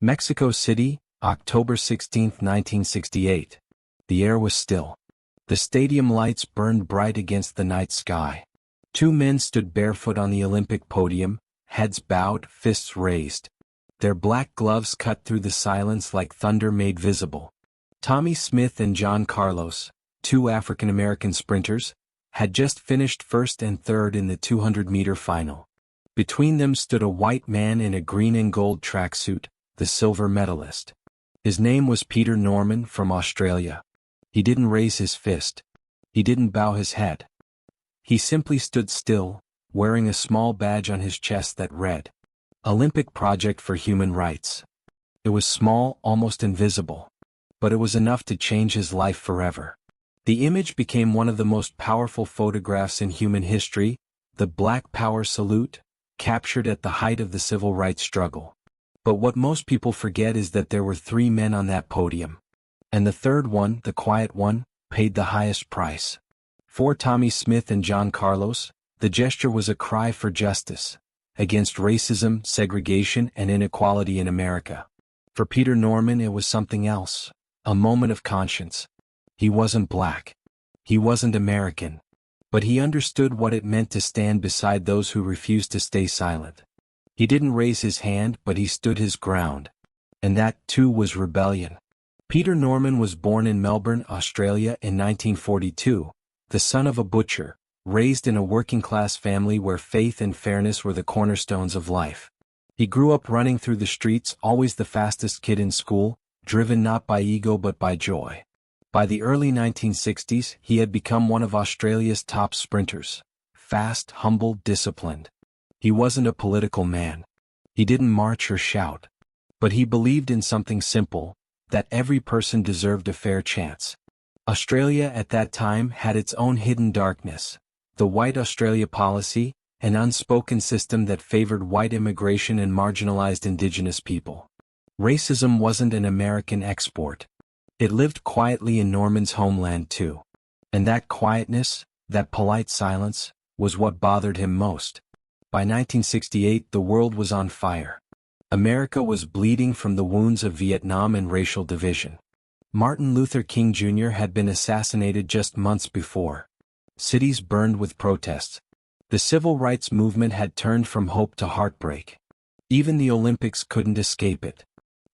Mexico City, October 16, 1968. The air was still. The stadium lights burned bright against the night sky. Two men stood barefoot on the Olympic podium, heads bowed, fists raised. Their black gloves cut through the silence like thunder made visible. Tommie Smith and John Carlos, two African-American sprinters, had just finished first and third in the 200-meter final. Between them stood a white man in a green and gold tracksuit, the silver medalist. His name was Peter Norman from Australia. He didn't raise his fist. He didn't bow his head. He simply stood still, wearing a small badge on his chest that read, Olympic Project for Human Rights. It was small, almost invisible. But it was enough to change his life forever. The image became one of the most powerful photographs in human history, the Black Power salute, captured at the height of the civil rights struggle. But what most people forget is that there were three men on that podium. And the third one, the quiet one, paid the highest price. For Tommie Smith and John Carlos, the gesture was a cry for justice, against racism, segregation, and inequality in America. For Peter Norman it was something else, a moment of conscience. He wasn't black. He wasn't American. But he understood what it meant to stand beside those who refused to stay silent. He didn't raise his hand, but he stood his ground. And that, too, was rebellion. Peter Norman was born in Melbourne, Australia in 1942, the son of a butcher, raised in a working-class family where faith and fairness were the cornerstones of life. He grew up running through the streets, always the fastest kid in school, driven not by ego but by joy. By the early 1960s, he had become one of Australia's top sprinters. Fast, humble, disciplined. He wasn't a political man. He didn't march or shout. But he believed in something simple, that every person deserved a fair chance. Australia at that time had its own hidden darkness. The White Australia policy, an unspoken system that favored white immigration and marginalized Indigenous people. Racism wasn't an American export. It lived quietly in Norman's homeland too. And that quietness, that polite silence, was what bothered him most. By 1968 the world was on fire. America was bleeding from the wounds of Vietnam and racial division. Martin Luther King Jr. had been assassinated just months before. Cities burned with protests. The civil rights movement had turned from hope to heartbreak. Even the Olympics couldn't escape it.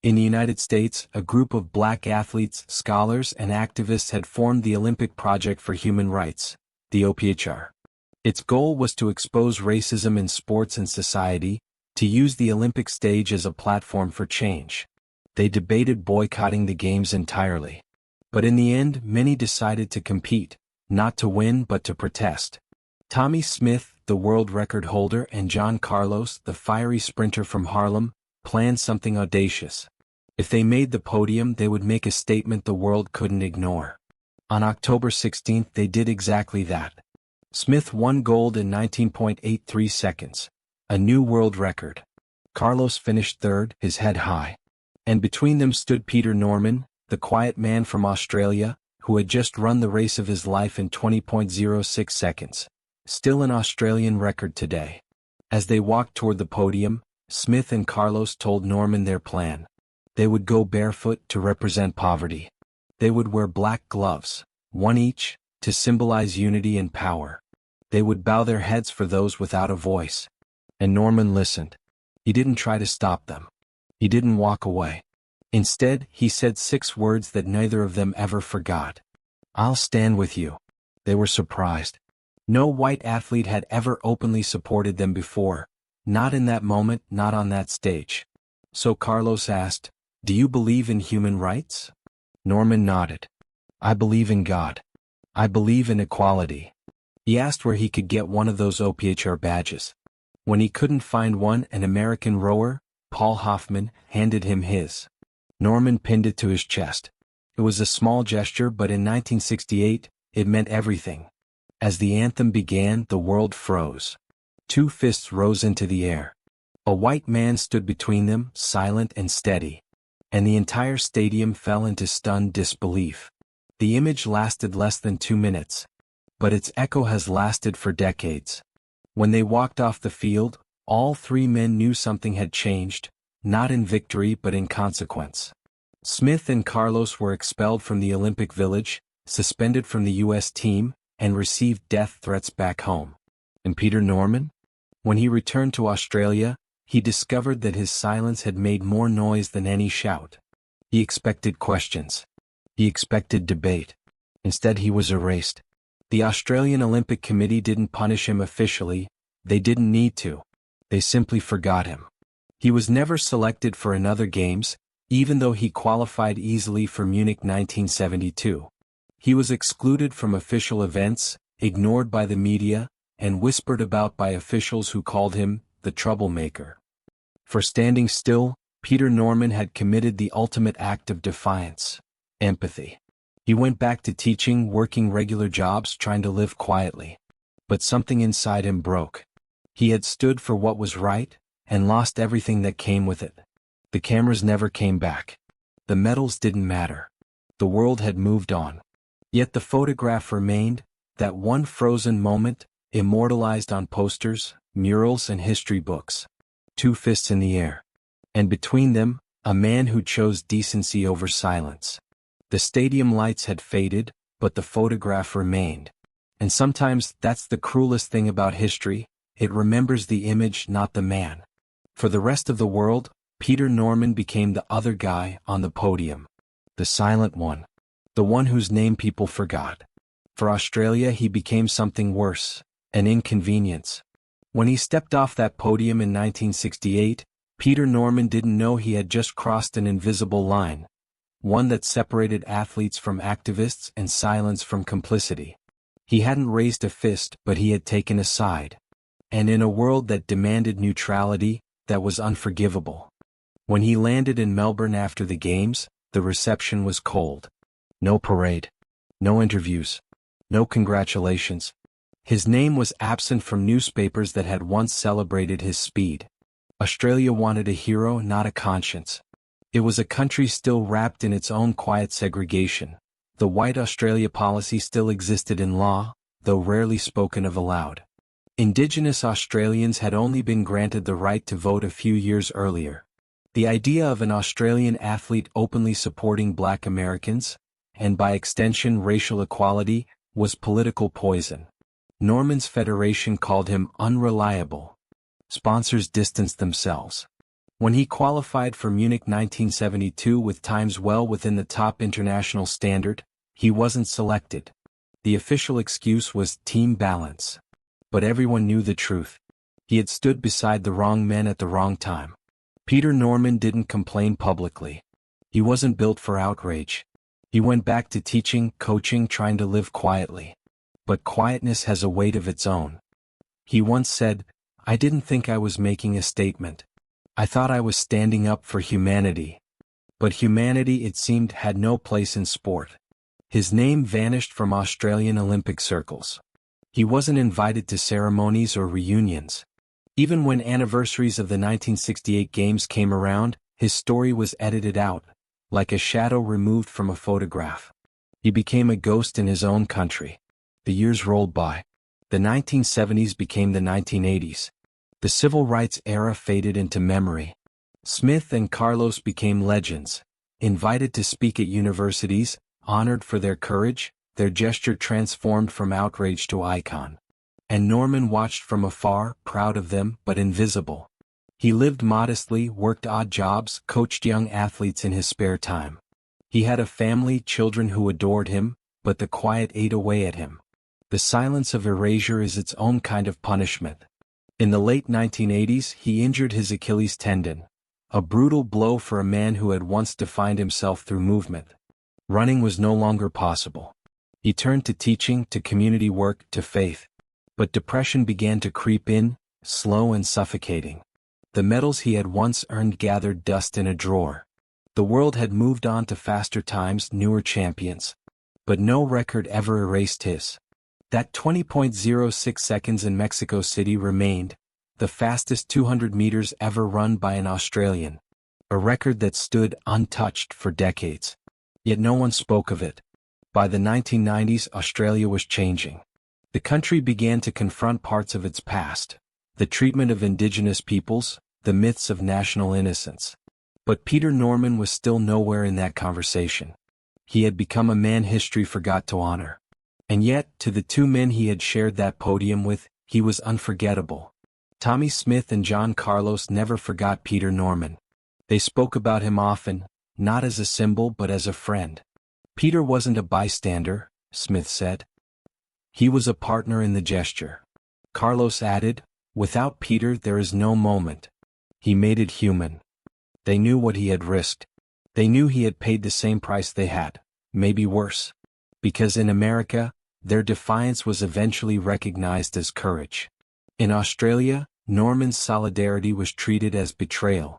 In the United States, a group of black athletes, scholars, and activists had formed the Olympic Project for Human Rights, the OPHR. Its goal was to expose racism in sports and society, to use the Olympic stage as a platform for change. They debated boycotting the Games entirely. But in the end, many decided to compete, not to win but to protest. Tommie Smith, the world record holder, and John Carlos, the fiery sprinter from Harlem, planned something audacious. If they made the podium, they would make a statement the world couldn't ignore. On October 16 they did exactly that. Smith won gold in 19.83 seconds, a new world record. Carlos finished third, his head high. And between them stood Peter Norman, the quiet man from Australia, who had just run the race of his life in 20.06 seconds, still an Australian record today. As they walked toward the podium, Smith and Carlos told Norman their plan. They would go barefoot to represent poverty. They would wear black gloves, one each, to symbolize unity and power. They would bow their heads for those without a voice. And Norman listened. He didn't try to stop them. He didn't walk away. Instead, he said 6 words that neither of them ever forgot. I'll stand with you. They were surprised. No white athlete had ever openly supported them before. Not in that moment, not on that stage. So Carlos asked, "Do you believe in human rights?" Norman nodded. "I believe in God. I believe in equality." He asked where he could get one of those OPHR badges. When he couldn't find one, an American rower, Paul Hoffman, handed him his. Norman pinned it to his chest. It was a small gesture, but in 1968, it meant everything. As the anthem began, the world froze. 2 fists rose into the air. A white man stood between them, silent and steady. And the entire stadium fell into stunned disbelief. The image lasted less than 2 minutes. But its echo has lasted for decades. When they walked off the field, all 3 men knew something had changed, not in victory but in consequence. Smith and Carlos were expelled from the Olympic Village, suspended from the U.S. team, and received death threats back home. And Peter Norman? When he returned to Australia, he discovered that his silence had made more noise than any shout. He expected questions. He expected debate. Instead, he was erased. The Australian Olympic Committee didn't punish him officially. They didn't need to. They simply forgot him. He was never selected for another Games, even though he qualified easily for Munich 1972. He was excluded from official events, ignored by the media, and whispered about by officials who called him the troublemaker. For standing still, Peter Norman had committed the ultimate act of defiance: empathy. He went back to teaching, working regular jobs, trying to live quietly. But something inside him broke. He had stood for what was right, and lost everything that came with it. The cameras never came back. The medals didn't matter. The world had moved on. Yet the photograph remained, that one frozen moment, immortalized on posters, murals, and history books. 2 fists in the air. And between them, a man who chose decency over silence. The stadium lights had faded, but the photograph remained. And sometimes that's the cruelest thing about history: it remembers the image, not the man. For the rest of the world, Peter Norman became the other guy on the podium. The silent one. The one whose name people forgot. For Australia, he became something worse: an inconvenience. When he stepped off that podium in 1968, Peter Norman didn't know he had just crossed an invisible line. One that separated athletes from activists and silence from complicity. He hadn't raised a fist, but he had taken a side. And in a world that demanded neutrality, that was unforgivable. When he landed in Melbourne after the Games, the reception was cold. No parade. No interviews. No congratulations. His name was absent from newspapers that had once celebrated his speed. Australia wanted a hero, not a conscience. It was a country still wrapped in its own quiet segregation. The White Australia policy still existed in law, though rarely spoken of aloud. Indigenous Australians had only been granted the right to vote a few years earlier. The idea of an Australian athlete openly supporting Black Americans, and by extension racial equality, was political poison. Norman's federation called him unreliable. Sponsors distanced themselves. When he qualified for Munich 1972 with times well within the top international standard, he wasn't selected. The official excuse was team balance. But everyone knew the truth. He had stood beside the wrong men at the wrong time. Peter Norman didn't complain publicly. He wasn't built for outrage. He went back to teaching, coaching, trying to live quietly. But quietness has a weight of its own. He once said, "I didn't think I was making a statement. I thought I was standing up for humanity." But humanity, it seemed, had no place in sport. His name vanished from Australian Olympic circles. He wasn't invited to ceremonies or reunions. Even when anniversaries of the 1968 Games came around, his story was edited out, like a shadow removed from a photograph. He became a ghost in his own country. The years rolled by. The 1970s became the 1980s. The civil rights era faded into memory. Smith and Carlos became legends, invited to speak at universities, honored for their courage, their gesture transformed from outrage to icon. And Norman watched from afar, proud of them, but invisible. He lived modestly, worked odd jobs, coached young athletes in his spare time. He had a family, children who adored him, but the quiet ate away at him. The silence of erasure is its own kind of punishment. In the late 1980s, he injured his Achilles tendon, a brutal blow for a man who had once defined himself through movement. Running was no longer possible. He turned to teaching, to community work, to faith. But depression began to creep in, slow and suffocating. The medals he had once earned gathered dust in a drawer. The world had moved on to faster times, newer champions. But no record ever erased his. That 20.06 seconds in Mexico City remained, the fastest 200 meters ever run by an Australian. A record that stood untouched for decades. Yet no one spoke of it. By the 1990s, Australia was changing. The country began to confront parts of its past, the treatment of indigenous peoples, the myths of national innocence. But Peter Norman was still nowhere in that conversation. He had become a man history forgot to honor. And yet, to the two men he had shared that podium with, he was unforgettable. Tommie Smith and John Carlos never forgot Peter Norman. They spoke about him often, not as a symbol but as a friend. Peter wasn't a bystander, Smith said. He was a partner in the gesture. Carlos added, without Peter there is no moment. He made it human. They knew what he had risked. They knew he had paid the same price they had, maybe worse. Because in America, their defiance was eventually recognized as courage. In Australia, Norman's solidarity was treated as betrayal.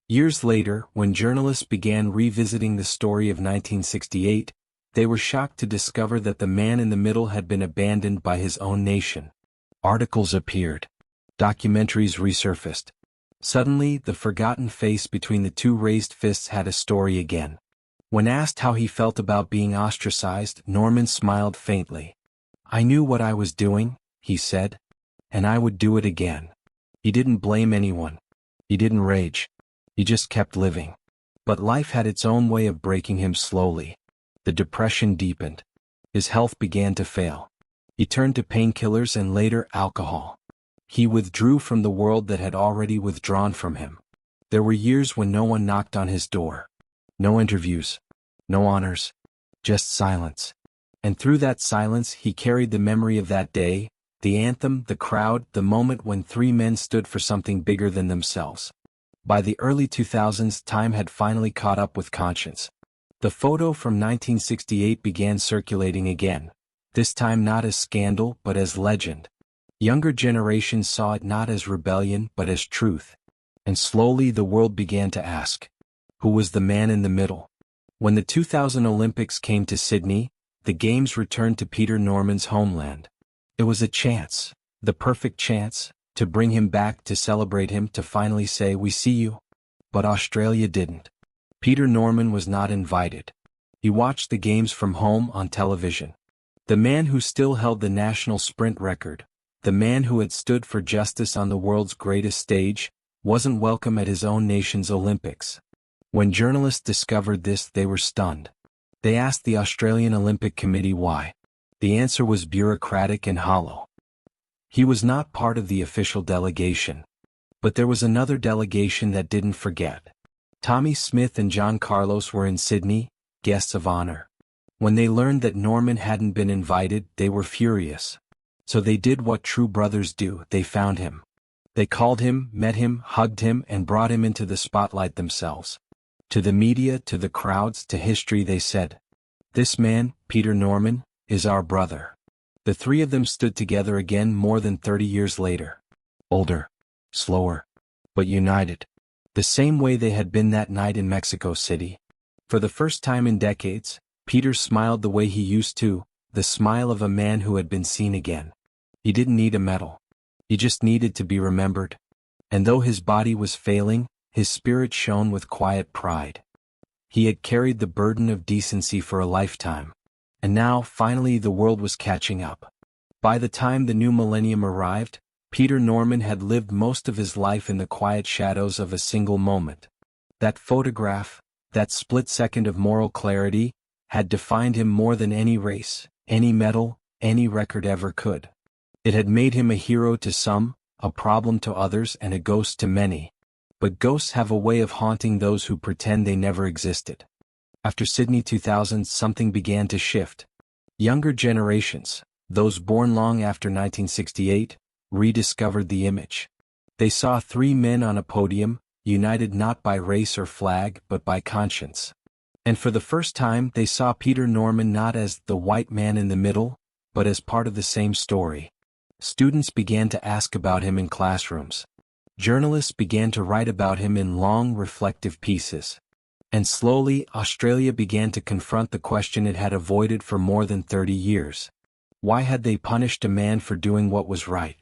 Years later, when journalists began revisiting the story of 1968, they were shocked to discover that the man in the middle had been abandoned by his own nation. Articles appeared. Documentaries resurfaced. Suddenly, the forgotten face between the two raised fists had a story again. When asked how he felt about being ostracized, Norman smiled faintly. I knew what I was doing, he said. And I would do it again. He didn't blame anyone. He didn't rage. He just kept living. But life had its own way of breaking him slowly. The depression deepened. His health began to fail. He turned to painkillers and later alcohol. He withdrew from the world that had already withdrawn from him. There were years when no one knocked on his door. No interviews. No honors. Just silence. And through that silence he carried the memory of that day, the anthem, the crowd, the moment when three men stood for something bigger than themselves. By the early 2000s, time had finally caught up with conscience. The photo from 1968 began circulating again, this time not as scandal but as legend. Younger generations saw it not as rebellion but as truth. And slowly the world began to ask, who was the man in the middle? When the 2000 Olympics came to Sydney, the Games returned to Peter Norman's homeland. It was a chance, the perfect chance, to bring him back, to celebrate him, to finally say, we see you. But Australia didn't. Peter Norman was not invited. He watched the Games from home on television. The man who still held the national sprint record, the man who had stood for justice on the world's greatest stage, wasn't welcome at his own nation's Olympics. When journalists discovered this, they were stunned. They asked the Australian Olympic Committee why. The answer was bureaucratic and hollow. He was not part of the official delegation. But there was another delegation that didn't forget. Tommie Smith and John Carlos were in Sydney, guests of honor. When they learned that Norman hadn't been invited, they were furious. So they did what true brothers do, they found him. They called him, met him, hugged him, and brought him into the spotlight themselves. To the media, to the crowds, to history they said, this man, Peter Norman, is our brother. The three of them stood together again more than 30 years later. Older, slower, but united. The same way they had been that night in Mexico City. For the first time in decades, Peter smiled the way he used to, the smile of a man who had been seen again. He didn't need a medal. He just needed to be remembered. And though his body was failing, his spirit shone with quiet pride. He had carried the burden of decency for a lifetime. And now, finally, the world was catching up. By the time the new millennium arrived, Peter Norman had lived most of his life in the quiet shadows of a single moment. That photograph, that split second of moral clarity, had defined him more than any race, any medal, any record ever could. It had made him a hero to some, a problem to others, and a ghost to many. But ghosts have a way of haunting those who pretend they never existed. After Sydney 2000, something began to shift. Younger generations, those born long after 1968, rediscovered the image. They saw three men on a podium, united not by race or flag but by conscience. And for the first time they saw Peter Norman not as the white man in the middle, but as part of the same story. Students began to ask about him in classrooms. Journalists began to write about him in long, reflective pieces. And slowly, Australia began to confront the question it had avoided for more than 30 years. Why had they punished a man for doing what was right?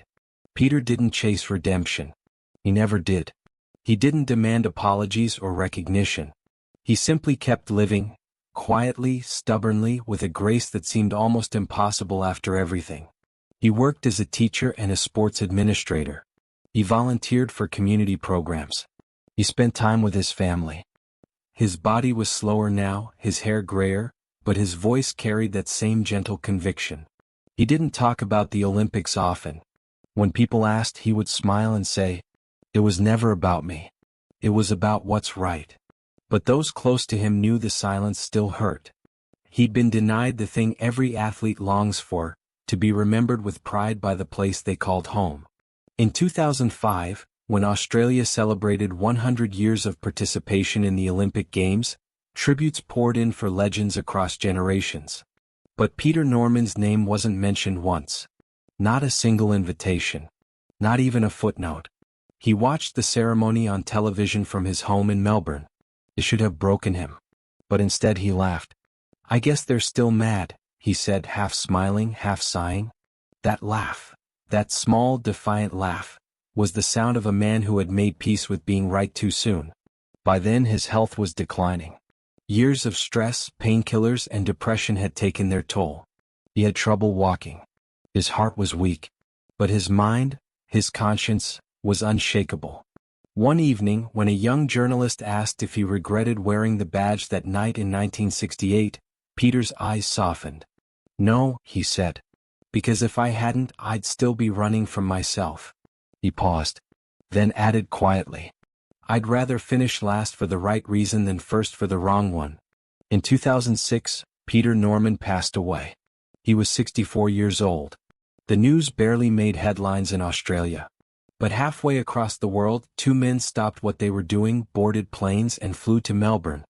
Peter didn't chase redemption. He never did. He didn't demand apologies or recognition. He simply kept living, quietly, stubbornly, with a grace that seemed almost impossible after everything. He worked as a teacher and a sports administrator. He volunteered for community programs. He spent time with his family. His body was slower now, his hair grayer, but his voice carried that same gentle conviction. He didn't talk about the Olympics often. When people asked, he would smile and say, "It was never about me. It was about what's right." But those close to him knew the silence still hurt. He'd been denied the thing every athlete longs for, to be remembered with pride by the place they called home. In 2005, when Australia celebrated 100 years of participation in the Olympic Games, tributes poured in for legends across generations. But Peter Norman's name wasn't mentioned once. Not a single invitation. Not even a footnote. He watched the ceremony on television from his home in Melbourne. It should have broken him. But instead he laughed. "I guess they're still mad," he said, half smiling, half sighing. That laugh, that small, defiant laugh, was the sound of a man who had made peace with being right too soon. By then his health was declining. Years of stress, painkillers, and depression had taken their toll. He had trouble walking. His heart was weak. But his mind, his conscience, was unshakable. One evening, when a young journalist asked if he regretted wearing the badge that night in 1968, Peter's eyes softened. "No," he said. "Because if I hadn't, I'd still be running from myself." He paused. Then added quietly, "I'd rather finish last for the right reason than first for the wrong one." In 2006, Peter Norman passed away. He was 64 years old. The news barely made headlines in Australia. But halfway across the world, two men stopped what they were doing, boarded planes, and flew to Melbourne.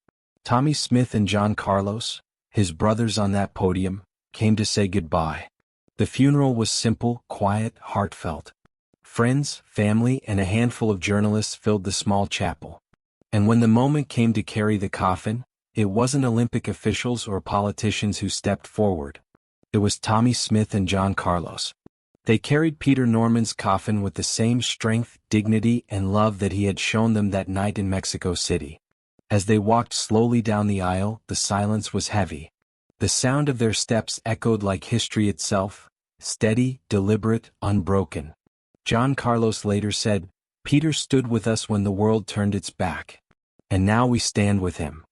Tommie Smith and John Carlos, his brothers on that podium, came to say goodbye. The funeral was simple, quiet, heartfelt. Friends, family, and a handful of journalists filled the small chapel. And when the moment came to carry the coffin, it wasn't Olympic officials or politicians who stepped forward. It was Tommie Smith and John Carlos. They carried Peter Norman's coffin with the same strength, dignity, and love that he had shown them that night in Mexico City. As they walked slowly down the aisle, the silence was heavy. The sound of their steps echoed like history itself, steady, deliberate, unbroken. John Carlos later said, "Peter stood with us when the world turned its back. And now we stand with him."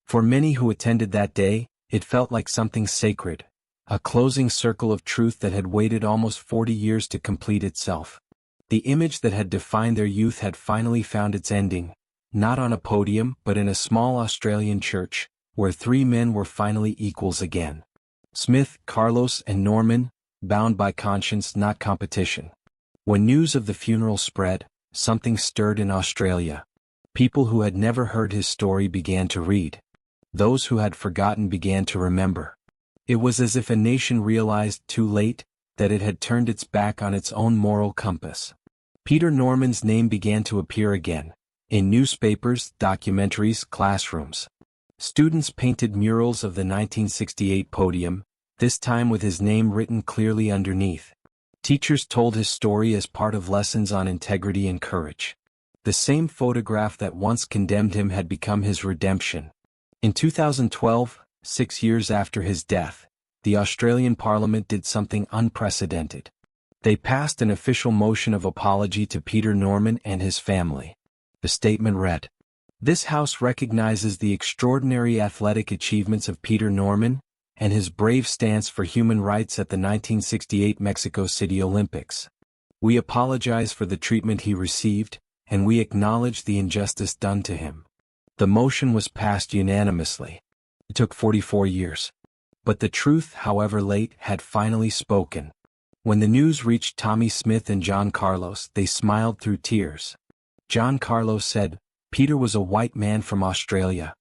For many who attended that day, it felt like something sacred. A closing circle of truth that had waited almost 40 years to complete itself. The image that had defined their youth had finally found its ending, not on a podium but in a small Australian church, where three men were finally equals again. Smith, Carlos, and Norman, bound by conscience, not competition. When news of the funeral spread, something stirred in Australia. People who had never heard his story began to read. Those who had forgotten began to remember. It was as if a nation realized too late that it had turned its back on its own moral compass. Peter Norman's name began to appear again, in newspapers, documentaries, classrooms. Students painted murals of the 1968 podium, this time with his name written clearly underneath. Teachers told his story as part of lessons on integrity and courage. The same photograph that once condemned him had become his redemption. In 2012, 6 years after his death, the Australian Parliament did something unprecedented. They passed an official motion of apology to Peter Norman and his family. The statement read, "This House recognizes the extraordinary athletic achievements of Peter Norman and his brave stance for human rights at the 1968 Mexico City Olympics. We apologize for the treatment he received, and we acknowledge the injustice done to him." The motion was passed unanimously. It took 44 years. But the truth, however late, had finally spoken. When the news reached Tommie Smith and John Carlos, they smiled through tears. John Carlos said, "Peter was a white man from Australia.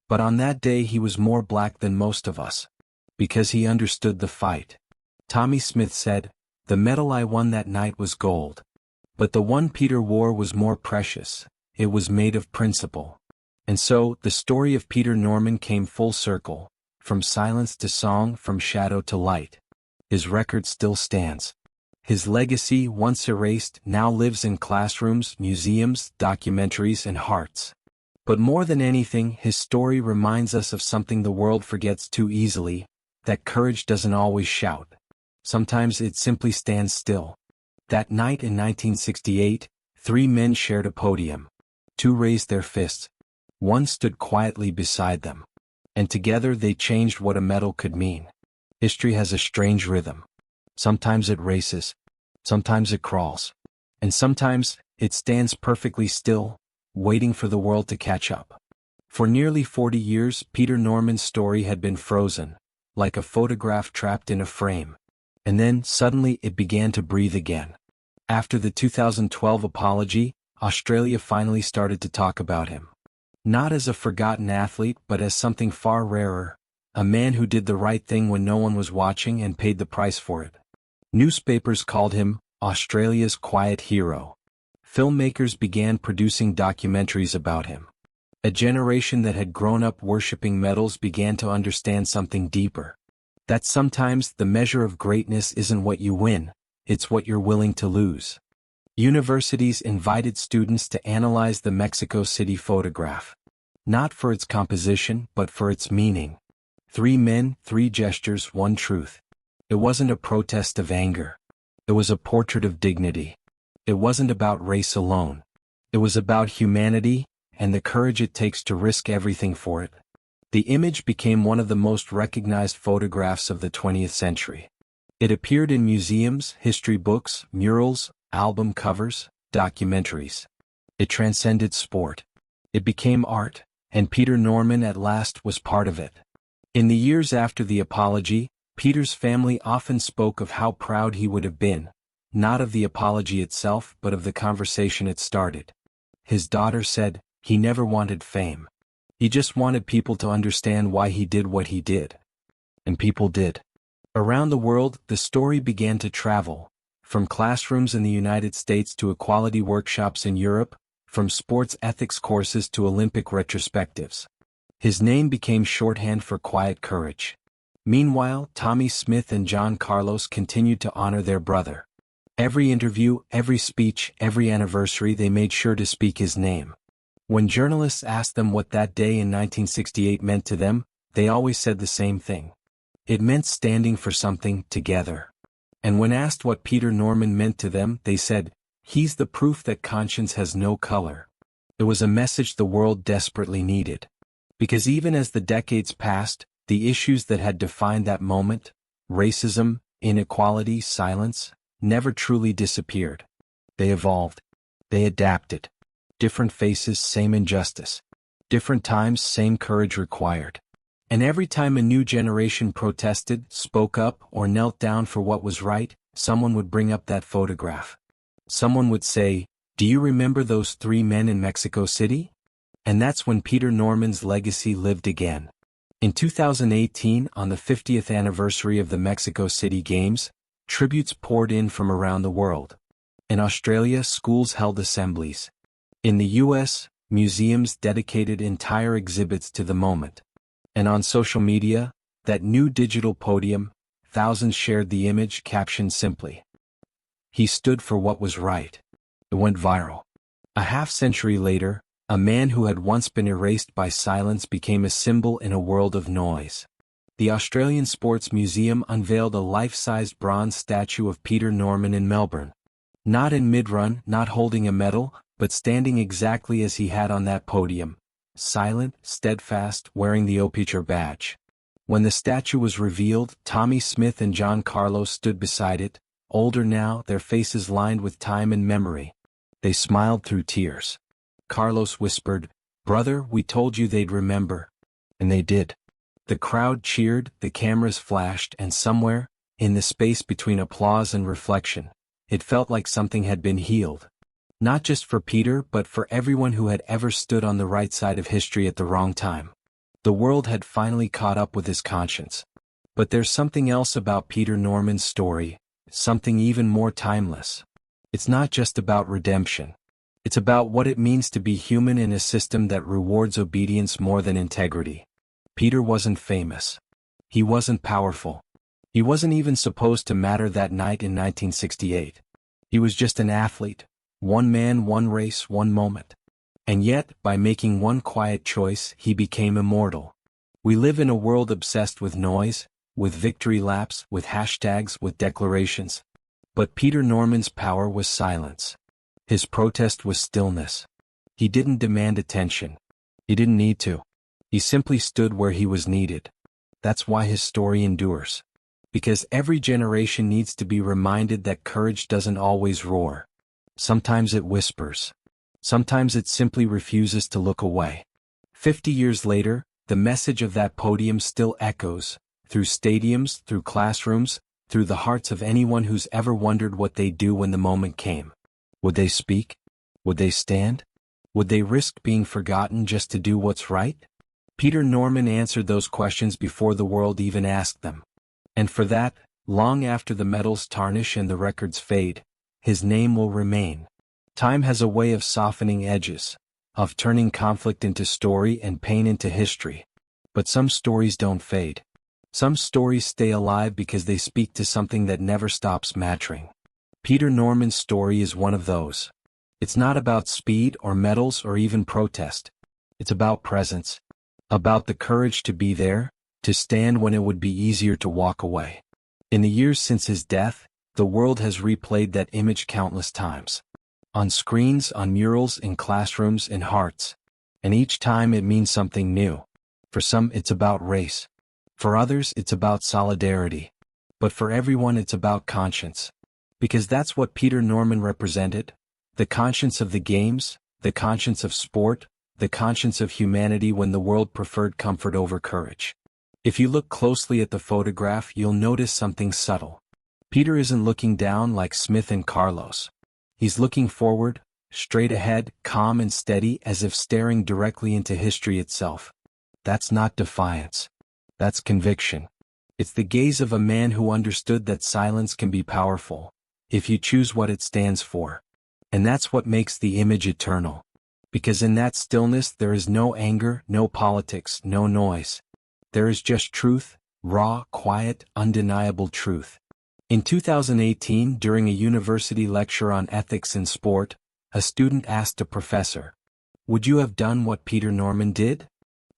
But on that day he was more black than most of us. Because he understood the fight." Tommie Smith said, "The medal I won that night was gold. But the one Peter wore was more precious. It was made of principle." And so, the story of Peter Norman came full circle, from silence to song, from shadow to light. His record still stands. His legacy, once erased, now lives in classrooms, museums, documentaries, and hearts. But more than anything, his story reminds us of something the world forgets too easily, that courage doesn't always shout. Sometimes it simply stands still. That night in 1968, three men shared a podium. Two raised their fists. One stood quietly beside them. And together they changed what a medal could mean. History has a strange rhythm. Sometimes it races. Sometimes it crawls. And sometimes it stands perfectly still, waiting for the world to catch up. For nearly 40 years, Peter Norman's story had been frozen, like a photograph trapped in a frame. And then, suddenly, it began to breathe again. After the 2012 apology, Australia finally started to talk about him. Not as a forgotten athlete, but as something far rarer, a man who did the right thing when no one was watching and paid the price for it. Newspapers called him Australia's quiet hero. Filmmakers began producing documentaries about him. A generation that had grown up worshipping medals began to understand something deeper. That sometimes the measure of greatness isn't what you win, it's what you're willing to lose. Universities invited students to analyze the Mexico City photograph. Not for its composition, but for its meaning. 3 men, 3 gestures, 1 truth. It wasn't a protest of anger. It was a portrait of dignity. It wasn't about race alone. It was about humanity, and the courage it takes to risk everything for it. The image became one of the most recognized photographs of the 20th century. It appeared in museums, history books, murals, album covers, documentaries. It transcended sport. It became art, and Peter Norman at last was part of it. In the years after the apology, Peter's family often spoke of how proud he would have been, not of the apology itself but of the conversation it started. His daughter said, he never wanted fame. He just wanted people to understand why he did what he did. And people did. Around the world, the story began to travel, from classrooms in the United States to equality workshops in Europe, from sports ethics courses to Olympic retrospectives. His name became shorthand for quiet courage. Meanwhile, Tommie Smith and John Carlos continued to honor their brother. Every interview, every speech, every anniversary they made sure to speak his name. When journalists asked them what that day in 1968 meant to them, they always said the same thing. It meant standing for something together. And when asked what Peter Norman meant to them, they said, he's the proof that conscience has no color. It was a message the world desperately needed. Because even as the decades passed, the issues that had defined that moment, racism, inequality, silence, never truly disappeared. They evolved. They adapted. Different faces, same injustice. Different times, same courage required. And every time a new generation protested, spoke up, or knelt down for what was right, someone would bring up that photograph. Someone would say, do you remember those 3 men in Mexico City? And that's when Peter Norman's legacy lived again. In 2018, on the 50th anniversary of the Mexico City Games, tributes poured in from around the world. In Australia, schools held assemblies. In the US, museums dedicated entire exhibits to the moment. And on social media, that new digital podium, thousands shared the image captioned simply, he stood for what was right. It went viral. A half-century later, a man who had once been erased by silence became a symbol in a world of noise. The Australian Sports Museum unveiled a life-sized bronze statue of Peter Norman in Melbourne. Not in mid-run, not holding a medal, but standing exactly as he had on that podium, silent, steadfast, wearing the O-Pitcher badge. When the statue was revealed, Tommie Smith and John Carlos stood beside it, older now, their faces lined with time and memory. They smiled through tears. Carlos whispered, "Brother, we told you they'd remember." And they did. The crowd cheered, the cameras flashed, and somewhere, in the space between applause and reflection, it felt like something had been healed. Not just for Peter, but for everyone who had ever stood on the right side of history at the wrong time. The world had finally caught up with his conscience. But there's something else about Peter Norman's story, something even more timeless. It's not just about redemption. It's about what it means to be human in a system that rewards obedience more than integrity. Peter wasn't famous. He wasn't powerful. He wasn't even supposed to matter that night in 1968. He was just an athlete. One man, one race, one moment. And yet, by making one quiet choice, he became immortal. We live in a world obsessed with noise, with victory laps, with hashtags, with declarations. But Peter Norman's power was silence. His protest was stillness. He didn't demand attention. He didn't need to. He simply stood where he was needed. That's why his story endures. Because every generation needs to be reminded that courage doesn't always roar. Sometimes it whispers. Sometimes it simply refuses to look away. 50 years later, the message of that podium still echoes, through stadiums, through classrooms, through the hearts of anyone who's ever wondered what they'd do when the moment came. Would they speak? Would they stand? Would they risk being forgotten just to do what's right? Peter Norman answered those questions before the world even asked them. And for that, long after the medals tarnish and the records fade, his name will remain. Time has a way of softening edges, of turning conflict into story and pain into history. But some stories don't fade. Some stories stay alive because they speak to something that never stops mattering. Peter Norman's story is one of those. It's not about speed or medals or even protest. It's about presence. About the courage to be there, to stand when it would be easier to walk away. In the years since his death, the world has replayed that image countless times. On screens, on murals, in classrooms, in hearts. And each time it means something new. For some it's about race. For others it's about solidarity. But for everyone it's about conscience. Because that's what Peter Norman represented. The conscience of the games, the conscience of sport, the conscience of humanity when the world preferred comfort over courage. If you look closely at the photograph, you'll notice something subtle. Peter isn't looking down like Smith and Carlos. He's looking forward, straight ahead, calm and steady, as if staring directly into history itself. That's not defiance. That's conviction. It's the gaze of a man who understood that silence can be powerful, if you choose what it stands for. And that's what makes the image eternal. Because in that stillness there is no anger, no politics, no noise. There is just truth, raw, quiet, undeniable truth. In 2018, during a university lecture on ethics in sport, a student asked a professor, "Would you have done what Peter Norman did?"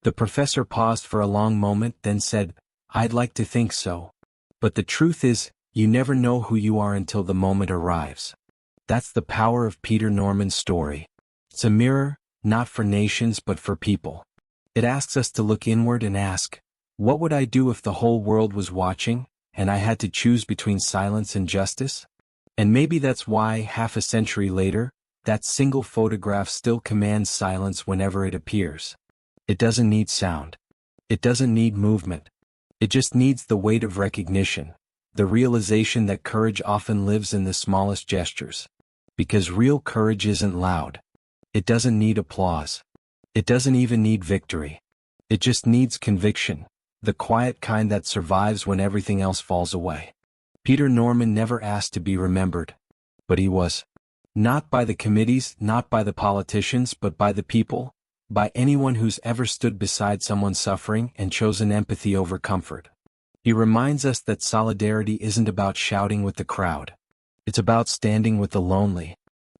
The professor paused for a long moment, then said, "I'd like to think so. But the truth is, you never know who you are until the moment arrives." That's the power of Peter Norman's story. It's a mirror, not for nations but for people. It asks us to look inward and ask, what would I do if the whole world was watching, and I had to choose between silence and justice? And maybe that's why, half a century later, that single photograph still commands silence whenever it appears. It doesn't need sound. It doesn't need movement. It just needs the weight of recognition, the realization that courage often lives in the smallest gestures. Because real courage isn't loud. It doesn't need applause. It doesn't even need victory. It just needs conviction. The quiet kind that survives when everything else falls away. Peter Norman never asked to be remembered. But he was. Not by the committees, not by the politicians, but by the people, by anyone who's ever stood beside someone suffering and chosen empathy over comfort. He reminds us that solidarity isn't about shouting with the crowd. It's about standing with the lonely.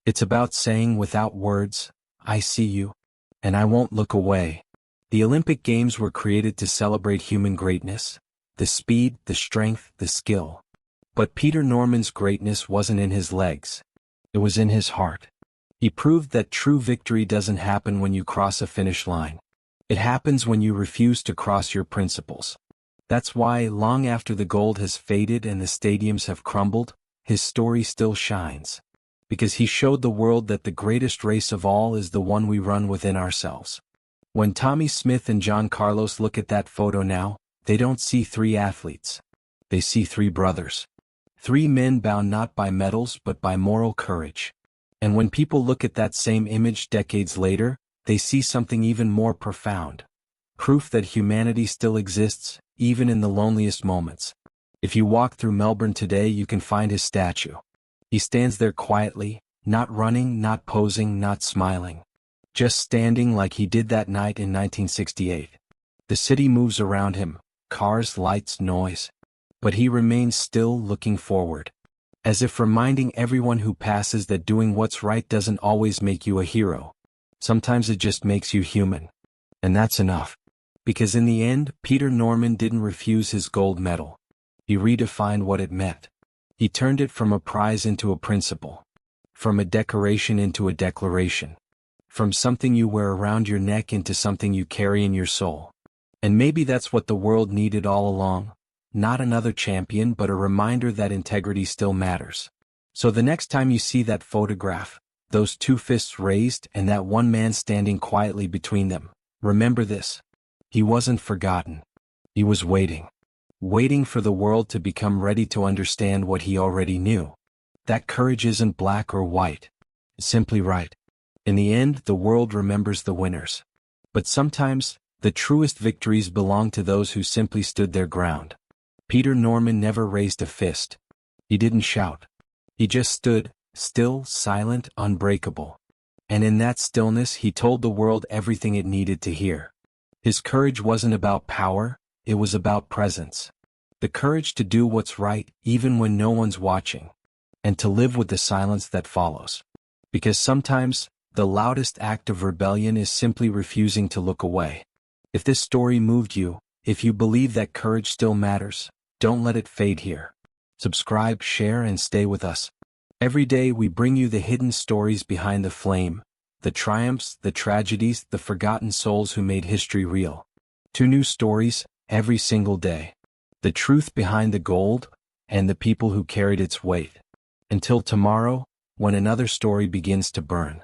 It's about saying without words, "I see you, and I won't look away." The Olympic Games were created to celebrate human greatness, the speed, the strength, the skill. But Peter Norman's greatness wasn't in his legs. It was in his heart. He proved that true victory doesn't happen when you cross a finish line. It happens when you refuse to cross your principles. That's why, long after the gold has faded and the stadiums have crumbled, his story still shines. Because he showed the world that the greatest race of all is the one we run within ourselves. When Tommie Smith and John Carlos look at that photo now, they don't see three athletes. They see three brothers. Three men bound not by medals but by moral courage. And when people look at that same image decades later, they see something even more profound. Proof that humanity still exists, even in the loneliest moments. If you walk through Melbourne today, you can find his statue. He stands there quietly, not running, not posing, not smiling. Just standing like he did that night in 1968. The city moves around him, cars, lights, noise. But he remains still, looking forward. As if reminding everyone who passes that doing what's right doesn't always make you a hero. Sometimes it just makes you human. And that's enough. Because in the end, Peter Norman didn't refuse his gold medal. He redefined what it meant. He turned it from a prize into a principle. From a decoration into a declaration. from something you wear around your neck into something you carry in your soul. And maybe that's what the world needed all along. Not another champion, but a reminder that integrity still matters. So the next time you see that photograph, those two fists raised and that one man standing quietly between them, remember this. He wasn't forgotten. He was waiting. Waiting for the world to become ready to understand what he already knew. That courage isn't black or white. It's simply right. In the end, the world remembers the winners. But sometimes, the truest victories belong to those who simply stood their ground. Peter Norman never raised a fist. He didn't shout. He just stood, still, silent, unbreakable. And in that stillness he told the world everything it needed to hear. His courage wasn't about power, it was about presence. The courage to do what's right even when no one's watching. And to live with the silence that follows. Because sometimes, the loudest act of rebellion is simply refusing to look away. If this story moved you, if you believe that courage still matters, don't let it fade here. Subscribe, share, and stay with us. Every day we bring you the hidden stories behind the flame, the triumphs, the tragedies, the forgotten souls who made history real. 2 new stories, every single day. The truth behind the gold, and the people who carried its weight. Until tomorrow, when another story begins to burn.